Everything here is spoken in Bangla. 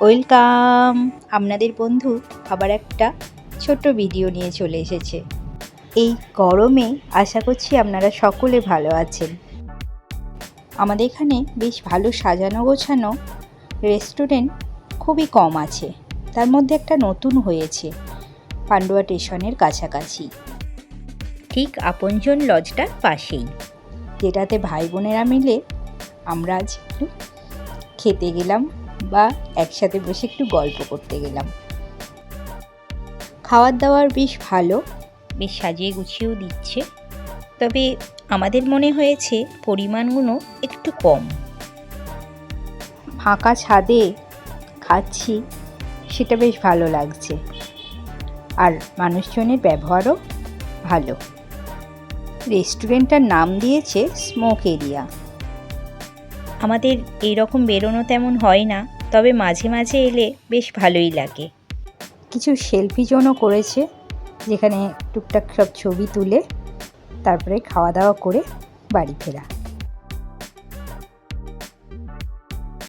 ওয়েলকাম। আপনাদের বন্ধু আবার একটা ছোট্ট ভিডিও নিয়ে চলে এসেছে। এই গরমে আশা করছি আপনারা সকলে ভালো আছেন। আমাদের এখানে বেশ ভালো সাজানো গোছানো রেস্টুরেন্ট খুবই কম আছে। তার মধ্যে একটা নতুন হয়েছে পান্ডুয়া স্টেশনের কাছাকাছি, ঠিক আপনজন লজটার পাশেই, যেটাতে ভাই বোনেরা মিলে আমরা আজ একটু খেতে গেলাম বা একসাথে বসে একটু গল্প করতে গেলাম। খাওয়ার দাওয়ার বেশ ভালো, বেশ সাজিয়ে গুছিয়েও দিচ্ছে, তবে আমাদের মনে হয়েছে পরিমাণগুলো একটু কম। ফাঁকা ছাদে খাচ্ছি, সেটা বেশ ভালো লাগছে, আর মানুষজনের ব্যবহারও ভালো। রেস্টুরেন্টটার নাম দিয়েছে স্মোক এরিয়া। আমাদের এইরকম বেরোনো তেমন হয় না, তবে মাঝে মাঝে এলে বেশ ভালোই লাগে। কিছু সেলফি জোনও করেছে, যেখানে টুকটাক সব ছবি তুলে তারপরে খাওয়া দাওয়া করে বাড়ি ফেরা।